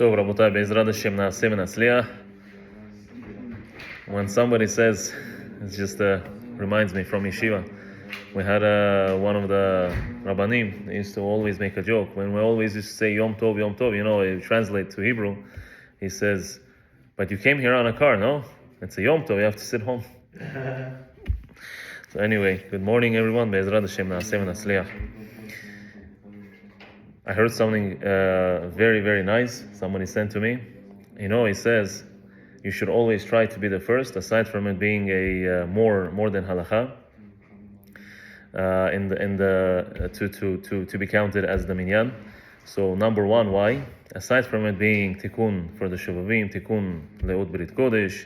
Tov, Rabotai, Be'ezrat Hashem, Na'aseh v'Natzliach. When somebody says, it just reminds me from yeshiva, we had one of the Rabbanim, they used to always make a joke. When we always used to say Yom Tov, Yom Tov, it translates to Hebrew. He says, but you came here on a car, no? It's a Yom Tov, you have to sit home. So anyway, good morning everyone, Be'ezrat Hashem, Na'aseh v'Natzliach. I heard something very, very nice. Somebody sent to me. He says you should always try to be the first, aside from it being a more than halakha, to be counted as the minyan. So number one, why? Aside from it being tikkun for the shuvavim, tikkun le'ut brit kodesh,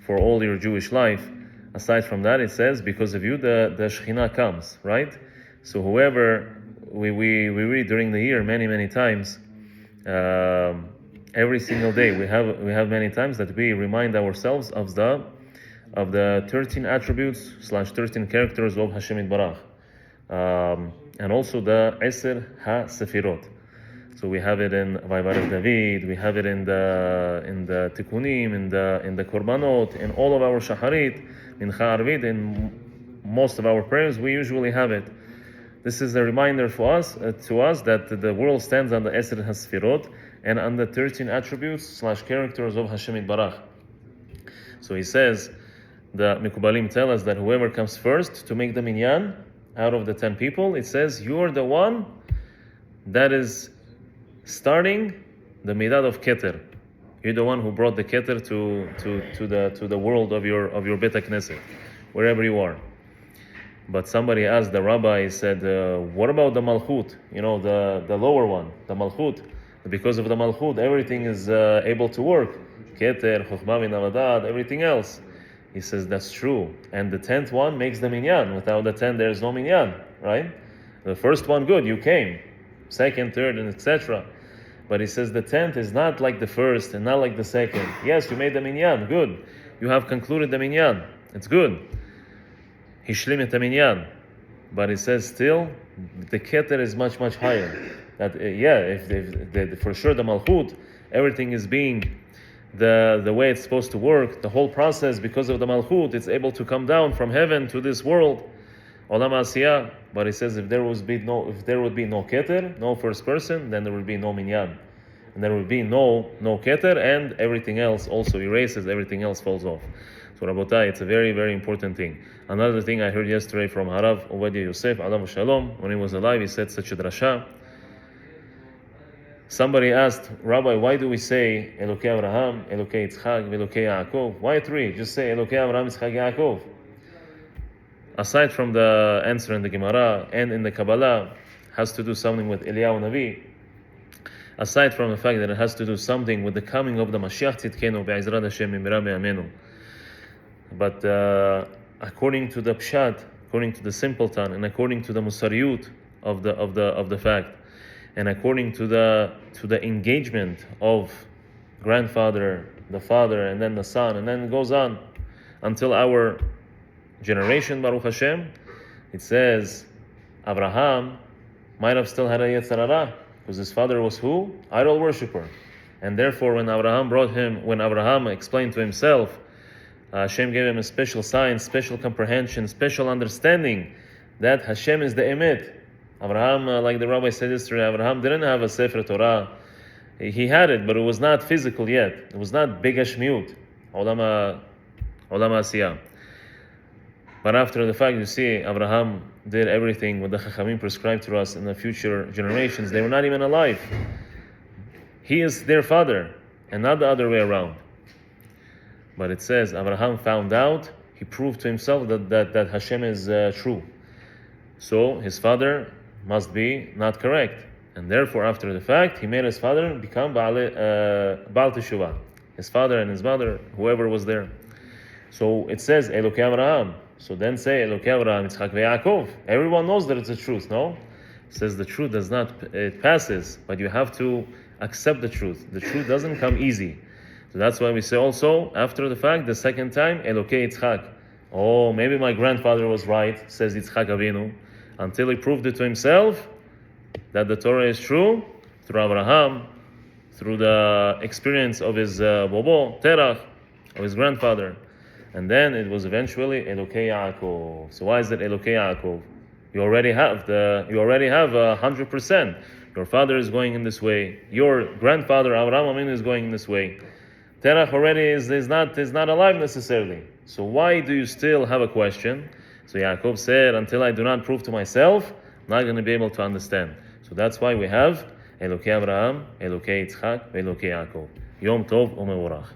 for all your Jewish life. Aside from that, it says because of you the Shekhinah comes, right? So whoever we read during the year many times, every single day we have many times that we remind ourselves of the 13 attributes / 13 characters of Hashem Yitbarach, and also the Eser Ha-Sefirot. So we have it in Vayvarech David, we have it in the Tikkunim, in the Korbanot, in all of our Shacharit, in Arvit, in most of our prayers we usually have it. This is a reminder for us, to us, that the world stands on the Eser HaSfirot and on the 13 attributes / characters of Hashem Yitbarach. So he says, the Mikubalim tell us that whoever comes first to make the minyan out of the 10 people, it says you're the one that is starting the midad of Keter. You're the one who brought the Keter to the world of your Bet HaKnesset, wherever you are. But somebody asked the rabbi, he said, what about the Malchut? The lower one, the Malchut. Because of the Malchut, everything is able to work. Keter, Chokhmah Minavadad, everything else. He says, that's true. And the 10th one makes the minyan. Without the 10, there is no minyan, right? The first one, good, you came. Second, third, and etc. But he says the 10th is not like the first and not like the second. Yes, you made the minyan, good. You have concluded the minyan. It's good. Hishlim minyan, but it says still the keter is much higher. That if for sure the malchut, everything is being the way it's supposed to work. The whole process, because of the malchut, it's able to come down from heaven to this world, olam asiyah. But it says if there would be no keter, no first person, then there would be no minyan, and there would be no keter, and everything else also erases. Everything else falls off. So Rabotai, it's a very, very important thing. Another thing I heard yesterday from Harav Ovadia Yosef, Alav Shalom, when he was alive, he said such a drasha. Somebody asked, Rabbi, why do we say Elokei Avraham, Elokei Yitzchak, Elokei Yaakov? Why three? Just say Elokei Avraham, Yitzchak, Yaakov. Aside from the answer in the Gemara and in the Kabbalah, has to do something with Eliyahu Navi. Aside from the fact that it has to do something with the coming of the Mashiach Tzidkenu, Be'ezrat Hashem, Mimira Be'amenu. But according to the pshat, according to the simpleton, and according to the musariyut of the fact, and according to the engagement of grandfather, the father, and then the son, and then it goes on until our generation, Baruch Hashem, it says Abraham might have still had a Yetzer Hara, because his father was who? Idol worshipper. And therefore when Abraham explained to himself, Hashem gave him a special science, special comprehension, special understanding that Hashem is the Emet. Abraham, like the rabbi said yesterday, Abraham didn't have a Sefer Torah. He had it, but it was not physical yet. It was not big Hashmiut, Olam Asiyah. But after the fact, you see, Abraham did everything what the Chachamim prescribed to us in the future generations. They were not even alive. He is their father, and not the other way around. But it says Abraham found out, he proved to himself that Hashem is true. So his father must be not correct. And therefore, after the fact, he made his father become Baal Teshuvah. His father and his mother, whoever was there. So it says Elokei Abraham. So then say Elokei Abraham, Yitzchak ve'Yaakov. Everyone knows that it's the truth, no? It says the truth does not, it passes, but you have to accept the truth. The truth doesn't come easy. So that's why we say also, after the fact, the second time, Elokei Yitzchak. Oh, maybe my grandfather was right, says Yitzchak Avinu, until he proved it to himself that the Torah is true through Abraham, through the experience of his bobo, Terach, of his grandfather. And then it was eventually Elokei Yaakov. So why is it Elokei Yaakov? You already have 100%. Your father is going in this way. Your grandfather Avraham Avinu is going in this way. Terach already is not alive necessarily. So why do you still have a question? So Yaakov said, until I do not prove to myself, I'm not going to be able to understand. So that's why we have Elokei Avraham, Elokei Yitzchak, Elokei Yaakov. Yom Tov u'Mevorach.